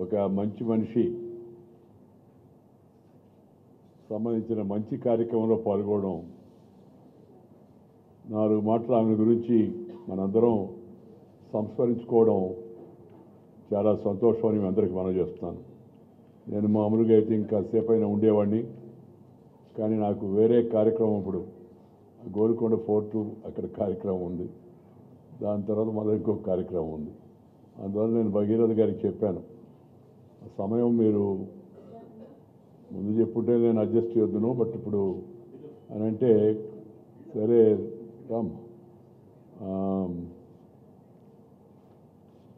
ఒక మంచి మనిషి సంబంధించిన మంచి కార్యక్రమంలో పాల్గొనడం, 4 మాటలు ఆమె గురించి మనందరం సంస్మరించుకోవడం చాలా సంతోషం అని అందరికీ మనం చేస్తున్నాను. నేను మామూలుగా అయితే ఇంకా సేపైనా ఉండేవాడిని, కానీ నాకు వేరే కార్యక్రమం ఇప్పుడు గోల్కొండ ఫోర్టు అక్కడ కార్యక్రమం ఉంది. దాని తర్వాత మళ్ళీ ఇంకొక కార్యక్రమం ఉంది. అందువల్ల నేను భగీరథ గారికి చెప్పాను, ఆ సమయం మీరు ముందు చెప్పుంటే నేను అడ్జస్ట్ చేయొద్దును, బట్ ఇప్పుడు అని అంటే సరే రామ్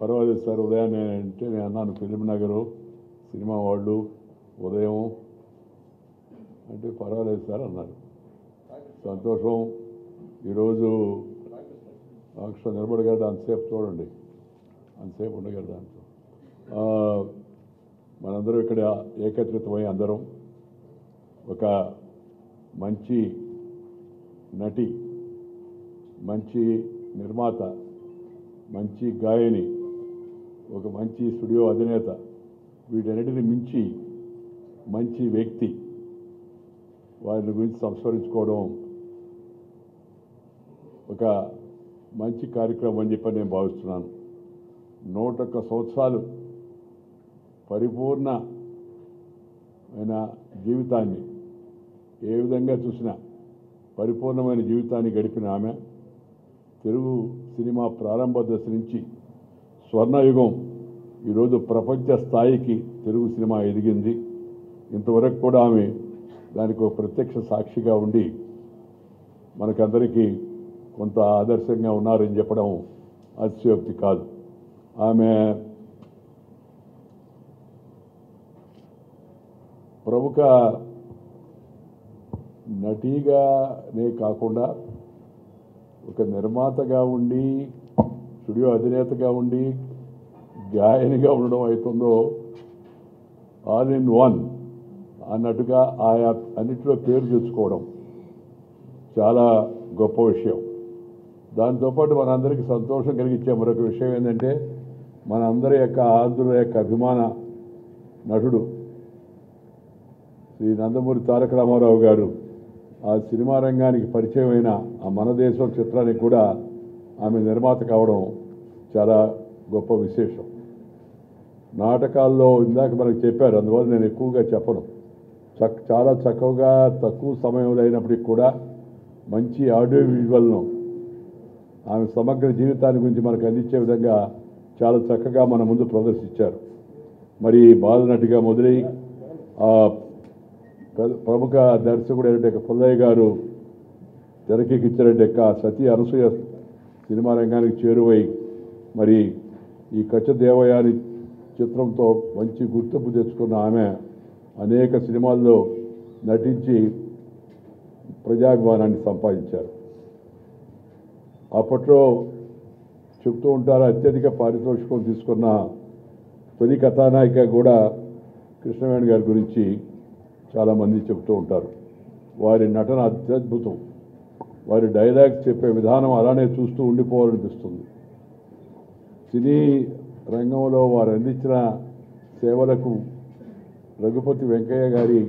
పర్వాలేదు సార్ ఉదయాన్నే అంటే నేను అన్నాను ఫిలిం నగరు సినిమా వాళ్ళు ఉదయం అంటే పర్వాలేదు సార్ అన్నారు. సంతోషం. ఈరోజు అక్షర నిలబడగలడు అంతసేపు చూడండి, అంతసేపు ఉండగలడు దాంట్లో. మనందరం ఇక్కడ ఏకత్రితమై అందరం ఒక మంచి నటి, మంచి నిర్మాత, మంచి గాయని, ఒక మంచి స్టూడియో అధినేత, వీటన్నిటిని మించి మంచి వ్యక్తి, వారిని గురించి సంస్మరించుకోవడం ఒక మంచి కార్యక్రమం అని చెప్పి నేను భావిస్తున్నాను. 101 సంవత్సరాలు పరిపూర్ణమైన జీవితాన్ని ఏ విధంగా చూసినా పరిపూర్ణమైన జీవితాన్ని గడిపిన ఆమె తెలుగు సినిమా ప్రారంభ దశ నుంచి స్వర్ణయుగం ఈరోజు ప్రపంచ స్థాయికి తెలుగు సినిమా ఎదిగింది. ఇంతవరకు కూడా ఆమె దానికి ఒక ప్రత్యక్ష సాక్షిగా ఉండి మనకందరికీ కొంత ఆదర్శంగా ఉన్నారని చెప్పడం అతిశయోక్తి కాదు. ఆమె ప్రముఖ నటిగానే కాకుండా ఒక నిర్మాతగా ఉండి, స్టూడియో అధినేతగా ఉండి, గాయనిగా ఉండడం అవుతుందో ఆల్ ఇన్ వన్ అన్నట్టుగా ఆయా అన్నిటిలో పేరు తెచ్చుకోవడం చాలా గొప్ప విషయం. దాంతోపాటు మనందరికీ సంతోషం కలిగించే మరొక విషయం ఏంటంటే, మనందరి యొక్క ఆంధ్రుల యొక్క అభిమాన నటుడు శ్రీ నందమూరి తారక రామారావు గారు ఆ సినిమా రంగానికి పరిచయమైన ఆ మన దేశం చిత్రానికి కూడా ఆమె నిర్మాత కావడం చాలా గొప్ప విశేషం. నాటకాల్లో ఇందాక మనకు చెప్పారు, అందువల్ల నేను ఎక్కువగా చెప్పను. చాలా చక్కగా తక్కువ సమయంలో అయినప్పటికీ కూడా మంచి ఆడియో విజువల్ను ఆమె సమగ్ర జీవితాన్ని గురించి మనకు అందించే విధంగా చాలా చక్కగా మన ముందు ప్రదర్శించారు. మరి బాలనటిగా మొదలై ప్రముఖ దర్శకుడు అయినట్టు పుల్లయ్య గారు తెరకెక్కించినట్టు సతీ అనసూయ సినిమా రంగానికి చేరువై మరి ఈ కచ్చ దేవయాని చిత్రంతో మంచి గుర్తింపు తెచ్చుకున్న ఆమె అనేక సినిమాల్లో నటించి ప్రజాభిమానాన్ని సంపాదించారు. అప్పట్లో చెప్తూ ఉంటారు, అత్యధిక పారితోషికం తీసుకున్న తొలి కథానాయిక కూడా కృష్ణవేణి గారి గురించి చాలామంది చెప్తూ ఉంటారు. వారి నటన అత్యద్భుతం, వారి డైలాగ్స్ చెప్పే విధానం అలానే చూస్తూ ఉండిపోవాలనిపిస్తుంది. సినీ రంగంలో వారు అందించిన సేవలకు రఘుపతి వెంకయ్య గారి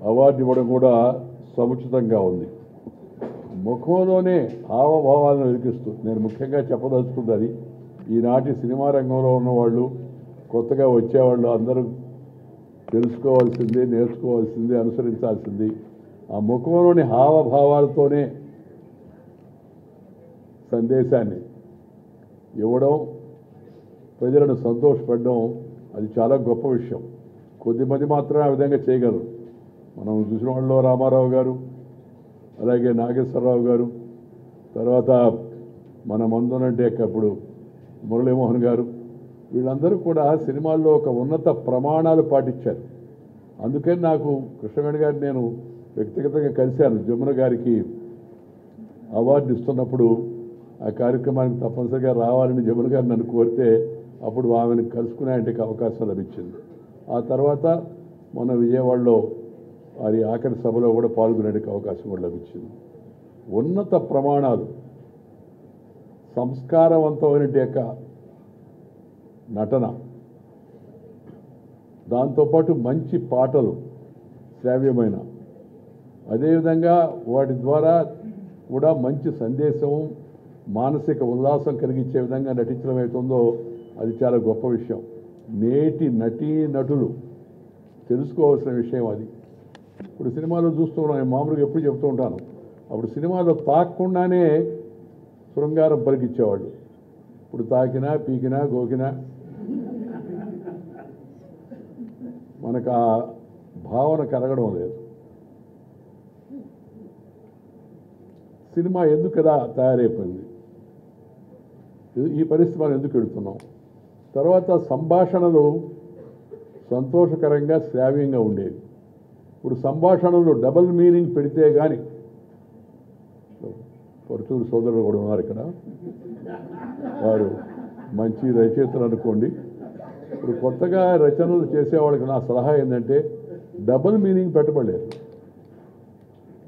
అవార్డు ఇవ్వడం కూడా సముచితంగా ఉంది. ముఖంలోనే హావభావాలను వెలికిస్తూ నేను ముఖ్యంగా చెప్పదలుచుకుంది అది. ఈనాటి సినిమా రంగంలో ఉన్నవాళ్ళు, కొత్తగా వచ్చేవాళ్ళు అందరూ తెలుసుకోవాల్సింది, నేర్చుకోవాల్సింది, అనుసరించాల్సింది ఆ ముఖంలోని హావభావాలతోనే సందేశాన్ని ఇవ్వడం, ప్రజలను సంతోషపెట్టడం అది చాలా గొప్ప విషయం. కొద్దిమంది మాత్రమే ఆ విధంగా చేయగలరు. మనం చూసిన వాళ్ళలో రామారావు గారు, అలాగే నాగేశ్వరరావు గారు, తర్వాత మన మందునంటే ఇప్పుడు మురళీమోహన్ గారు, వీళ్ళందరూ కూడా సినిమాల్లో ఒక ఉన్నత ప్రమాణాలు పాటించారు. అందుకని నాకు కృష్ణవేణి గారిని నేను వ్యక్తిగతంగా కలిశాను. జమున గారికి అవార్డు ఇస్తున్నప్పుడు ఆ కార్యక్రమానికి తప్పనిసరిగా రావాలని జమున గారు నన్ను కోరితే అప్పుడు ఆమెను కలుసుకునేందుకు అవకాశం లభించింది. ఆ తర్వాత మొన్న విజయవాడలో వారి ఆఖరి సభలో కూడా పాల్గొనేందుకు అవకాశం కూడా లభించింది. ఉన్నత ప్రమాణాలు, సంస్కారవంతమైన యొక్క నటన దాంతోపాటు మంచి పాటలు శ్రావ్యమైన, అదేవిధంగా వాటి ద్వారా కూడా మంచి సందేశం, మానసిక ఉల్లాసం కలిగించే విధంగా నటించడం అవుతుందో అది చాలా గొప్ప విషయం. నేటి నటులు తెలుసుకోవాల్సిన విషయం అది. ఇప్పుడు సినిమాలో చూస్తున్నాను, నేను మామూలుగా ఎప్పుడు చెప్తూ ఉంటాను, అప్పుడు సినిమాలో తాకకుండానే శృంగారం పలికిచ్చేవాళ్ళు. ఇప్పుడు తాకినా పీకినా గోకినా మనకు ఆ భావన కలగడం లేదు. సినిమా ఎందుకు కదా తయారైపోయింది, ఈ పరిస్థితి మనం ఎందుకు ఎడుతున్నాం? తర్వాత సంభాషణలు సంతోషకరంగా శ్రావ్యంగా ఉండేవి. ఇప్పుడు సంభాషణలు డబుల్ మీనింగ్ పెడితే కానీ, పరుచూరు సోదరులు కూడా ఉన్నారు ఇక్కడ, వారు మంచి రచయితలు అనుకోండి. ఇప్పుడు కొత్తగా రచనలు చేసేవాళ్ళకి నా సలహా ఏంటంటే డబుల్ మీనింగ్ పెట్టబడలేదు,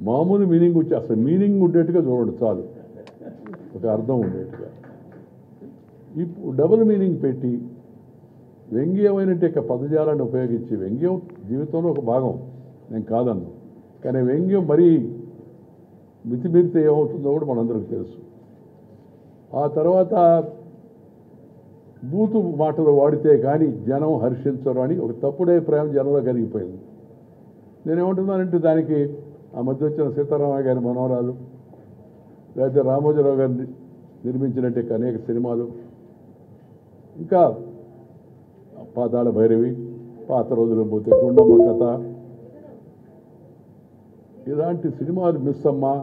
మామూలు మీనింగ్ వచ్చి అసలు మీనింగ్ ఉండేట్టుగా చూడండి చాలు, ఒక అర్థం ఉండేట్టుగా. ఇప్పుడు డబుల్ మీనింగ్ పెట్టి వ్యంగ్యమైనట్టు పదజాలాన్ని ఉపయోగించి, వ్యంగ్యం జీవితంలో ఒక భాగం, నేను కాదన్ను, కానీ వ్యంగ్యం మరీ మితిమీరితే ఏమవుతుందో కూడా మనందరికీ తెలుసు. ఆ తర్వాత బూతు మాటలు వాడితే కానీ జనం హర్షించరు అని ఒక తప్పుడు అభిప్రాయం జనంలో కలిగిపోయింది. నేనేమంటున్నానంటే దానికి ఆ మధ్య వచ్చిన సీతారామయ్య గారి మనవరాలు, లేకపోతే రామోజీరావు గారిని నిర్మించినట్టే అనేక సినిమాలు, ఇంకా పాతాళ భైరవి, పాత రోజులు పోతే గుండమ్మ కథ, ఇలాంటి సినిమాలు మిస్ అమ్మా,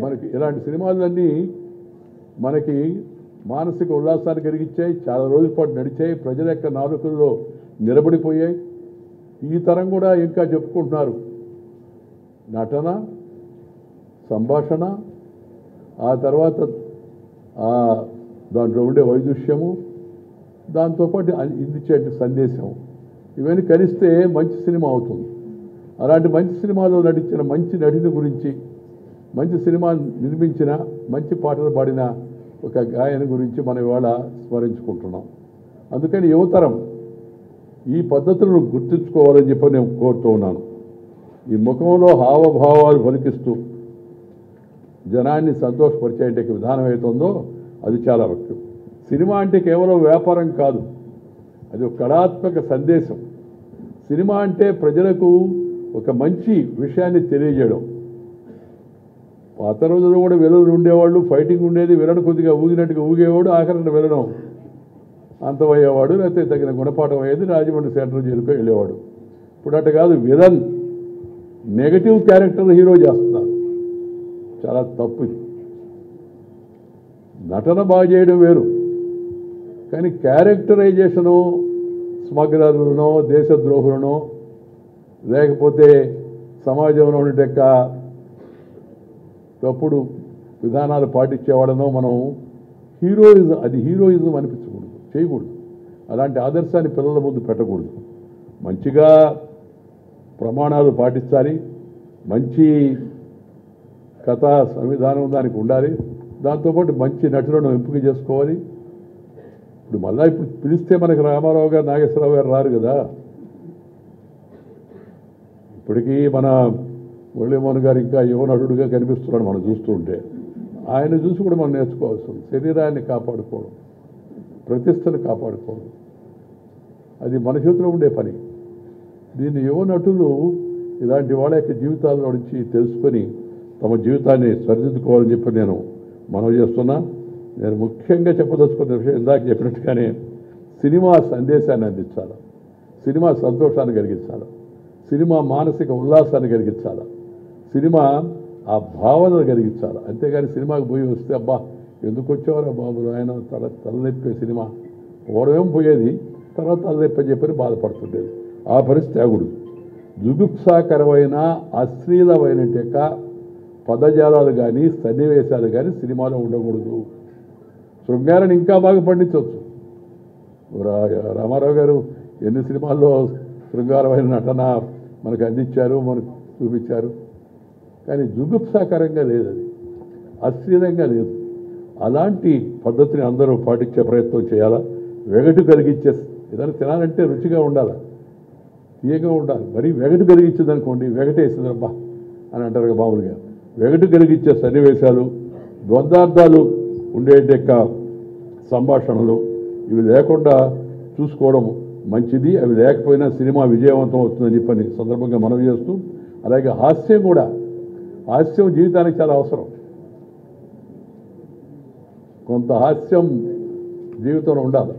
మనకి ఇలాంటి సినిమాలన్నీ మనకి మానసిక ఉల్లాసాన్ని కలిగించాయి, చాలా రోజుల పాటు నడిచాయి, ప్రజల యొక్క నాలుకల్లో నిలబడిపోయాయి. ఈ తరం కూడా ఇంకా చెప్పుకుంటున్నారు నటన, సంభాషణ, ఆ తర్వాత దాంట్లో ఉండే వైదుష్యము, దాంతోపాటు ఇందిచ్చే సందేశం, ఇవన్నీ కలిస్తే మంచి సినిమా అవుతుంది. అలాంటి మంచి సినిమాలో నటించిన మంచి నటిని గురించి, మంచి సినిమా నిర్మించిన, మంచి పాటలు పాడిన ఒక గాయని గురించి మనం ఇవాళ స్మరించుకుంటున్నాం. అందుకని యువతరం ఈ పద్ధతులను గుర్తుంచుకోవాలని చెప్పి నేను కోరుతూ ఉన్నాను. ఈ ముఖంలో హావభావాలు పలికిస్తూ జనాన్ని సంతోషపరిచే విధానం అవుతుందో అది చాలా ముఖ్యం. సినిమా అంటే కేవలం వ్యాపారం కాదు, అది ఒక కళాత్మక సందేశం. సినిమా అంటే ప్రజలకు ఒక మంచి విషయాన్ని తెలియజేయడం. పాత రోజుల్లో కూడా విలన్లు ఉండేవాళ్ళు, ఫైటింగ్ ఉండేది, విలన్ కొద్దిగా ఊగినట్టుగా ఊగేవాడు, ఆఖరణ విలనం అంతమయ్యేవాడు, లేకపోతే తగిన గుణపాఠం అయ్యేది, రాజమండ్రి సెంట్రల్ జైలుకో వెళ్ళేవాడు. ఇప్పుడు అట్ట కాదు, విలన్ నెగటివ్ క్యారెక్టర్ హీరో చేస్తున్నారు, చాలా తప్పు. నటన బాగా చేయడం వేరు, కానీ క్యారెక్టరైజేషను స్మగ్లర్లనో, దేశద్రోహులనో, లేకపోతే సమాజంలో ఉండే తప్పుడు విధానాలు పాటించేవాడనో మనం హీరోయిజం అనిపించకూడదు, చేయకూడదు. అలాంటి ఆదర్శాన్ని పిల్లల ముందు పెట్టకూడదు. మంచిగా ప్రమాణాలు పాటించాలి, మంచి కథా సంవిధానం దానికి ఉండాలి, దాంతోపాటు మంచి నటులను ఎంపిక చేసుకోవాలి. ఇప్పుడు మళ్ళీ ఇప్పుడు పిలిస్తే మనకి రామారావు గారు, నాగేశ్వరరావు గారు రారు కదా. ఇప్పటికీ మన మురళీమోహన్ గారు ఇంకా యువ నటుడుగా కనిపిస్తున్నాడు మనం చూస్తూ ఉంటే. ఆయన చూసి కూడా మనం నేర్చుకోవాల్సి ఉంది. శరీరాన్ని కాపాడుకోవడం, ప్రతిష్టను కాపాడుకోవడం, అది మన చేతిలో ఉండే పని. దీన్ని యువ నటులు ఇలాంటి వాళ్ళ యొక్క జీవితాల్లో నుంచి తెలుసుకొని తమ జీవితాన్ని సరిదిద్దుకోవాలని చెప్పి నేను మనవి చేస్తున్నా. నేను ముఖ్యంగా చెప్పదలుచుకున్న విషయం ఇందాక చెప్పినట్టుగానే సినిమా సందేశాన్ని అందించాలి, సినిమా సంతోషాన్ని కలిగించాలి, సినిమా మానసిక ఉల్లాసాన్ని కలిగించాలి, సినిమా ఆ భావనలు కలిగించాలి. అంతేగాని సినిమాకి పోయి వస్తే అబ్బా ఎందుకు వచ్చేవారా బాబు ఆయన తలనొప్పే సినిమా ఓడమేం పోయేది, తర్వాత తలనొప్పి అని చెప్పని బాధపడుతుండేది. ఆ పరిస్థితి ఆగుడు. జుగుప్సాకరమైన అశ్లీలమైన పదజాలాలు కానీ సన్నివేశాలు కానీ సినిమాలో ఉండకూడదు. శృంగారాన్ని ఇంకా బాగా పండించవచ్చు. రామారావు గారు ఎన్ని సినిమాల్లో శృంగారమైన నటన మనకు అందించారు, మనకు చూపించారు. కానీ జుగుప్సాకరంగా లేదు, అది అశ్లీలంగా లేదు. అలాంటి పద్ధతిని అందరూ పాటించే ప్రయత్నం చేయాలా. వెగటు కలిగించే ఏదైనా తినాలంటే రుచిగా ఉండాలి, తీయగా ఉండాలి. మరీ వెగటు కలిగించింది అనుకోండి, వెగటేసిందబ్బా అని అంటారు మామూలుగా. వెగటు కలిగించే సన్నివేశాలు, ద్వంద్వార్థాలు ఉండేట సంభాషణలు ఇవి లేకుండా చూసుకోవడం మంచిది. అవి లేకపోయినా సినిమా విజయవంతం అవుతుందని చెప్పని సందర్భంగా మనవి చేస్తూ, అలాగే హాస్యం కూడా, హాస్యం జీవితానికి చాలా అవసరం. కొంత హాస్యం జీవితంలో ఉండాలి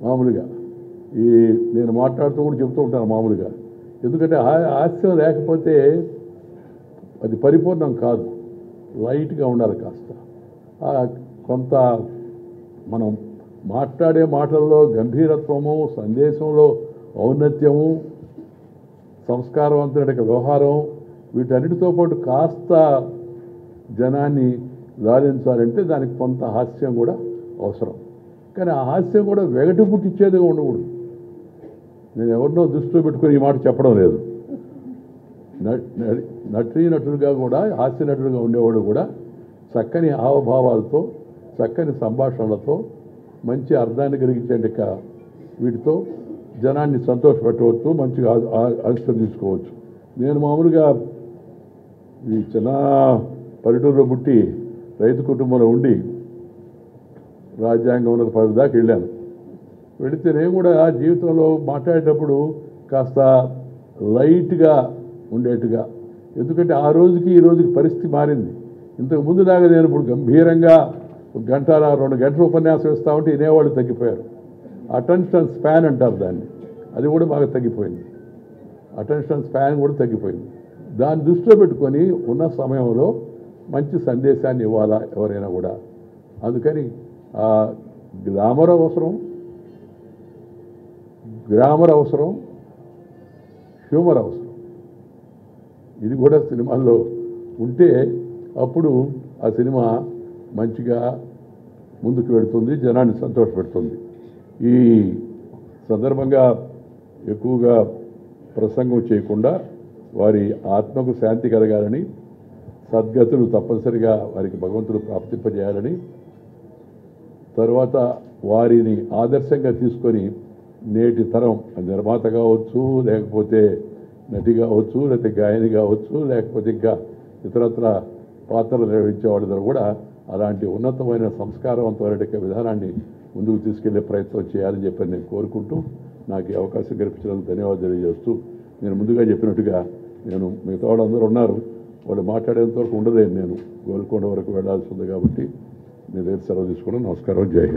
మామూలుగా. నేను మాట్లాడుతూ కూడా చెప్తూ ఉంటాను మామూలుగా. ఎందుకంటే హాస్యం లేకపోతే అది పరిపూర్ణం కాదు, లైట్గా ఉండాలి కాస్త. కొంత మనం మాట్లాడే మాటల్లో గంభీరత్వము, సందేశంలో ఔన్నత్యము, సంస్కారవంతుడి వ్యవహారం, వీటన్నిటితో పాటు కాస్త జనాన్ని లాలించాలంటే దానికి కొంత హాస్యం కూడా అవసరం. కానీ ఆ హాస్యం కూడా వెగటు పుట్టించేదిగా ఉండకూడదు. నేను ఎవరినో దృష్టిలో పెట్టుకుని ఈ మాట చెప్పడం లేదు. నటులుగా కూడా, హాస్య నటులుగా ఉండేవాడు కూడా చక్కని హావభావాలతో, చక్కని సంభాషణలతో, మంచి అర్థాన్ని కలిగించే వీటితో జనాన్ని సంతోషపెట్టవచ్చు, మంచిగా ఆశీర్వదించుకోవచ్చు. నేను మామూలుగా ఈ చిన్న పల్లెటూరులో పుట్టి రైతు కుటుంబంలో ఉండి రాజ్యాంగం ఉన్నత పదవి దాకా వెళ్ళాను. వెళితే నేను కూడా జీవితంలో మాట్లాడేటప్పుడు కాస్త లైట్గా ఉండేట్టుగా, ఎందుకంటే ఆ రోజుకి ఈ రోజుకి పరిస్థితి మారింది. ఇంతకు ముందులాగా నేను ఇప్పుడు గంభీరంగా 1 గంట 2 గంటల ఉపన్యాసం ఇస్తా ఉంటే వినేవాళ్ళు తగ్గిపోయారు. అటెన్షన్ స్పాన్ అంటారు దాన్ని, అది కూడా బాగా తగ్గిపోయింది. అటెన్షన్ స్పాన్ కూడా తగ్గిపోయింది. దాన్ని దృష్టిలో పెట్టుకొని ఉన్న సమయంలో మంచి సందేశాన్ని ఇవ్వాలా ఎవరైనా కూడా. అందుకని గ్లామర్ అవసరం, గ్రామర్ అవసరం, హ్యూమర్ అవసరం. ఇది కూడా సినిమాల్లో ఉంటే అప్పుడు ఆ సినిమా మంచిగా ముందుకు వెళుతుంది, జనాన్ని సంతోషపెడుతుంది. ఈ సందర్భంగా ఎక్కువగా ప్రసంగం చేయకుండా వారి ఆత్మకు శాంతి కలగాలని, సద్గతులు తప్పనిసరిగా వారికి భగవంతుడు ప్రాప్తింపజేయాలని, తర్వాత వారిని ఆదర్శంగా తీసుకొని నేటి తరం నిర్మాత కావచ్చు, లేకపోతే నటి కావచ్చు, లేకపోతే గాయని కావచ్చు, లేకపోతే ఇంకా ఇతరత్ర పాత్రలు నిర్వహించే వాళ్ళందరూ కూడా అలాంటి ఉన్నతమైన సంస్కారవంతమైన విధానాన్ని ముందుకు తీసుకెళ్లే ప్రయత్నం చేయాలని చెప్పి నేను కోరుకుంటూ, నాకు ఈ అవకాశం కల్పించినందుకు ధన్యవాదాలు తెలియజేస్తూ, నేను ముందుగా చెప్పినట్టుగా నేను మిగతా వాళ్ళందరూ ఉన్నారు, వాళ్ళు మాట్లాడేంత వరకు ఉండలేదు. నేను గోల్కొండ వరకు వెళ్లాల్సి ఉంది కాబట్టి మీ దగ్గర సెలవు తీసుకున్నాను. నమస్కారం, జై హింద్.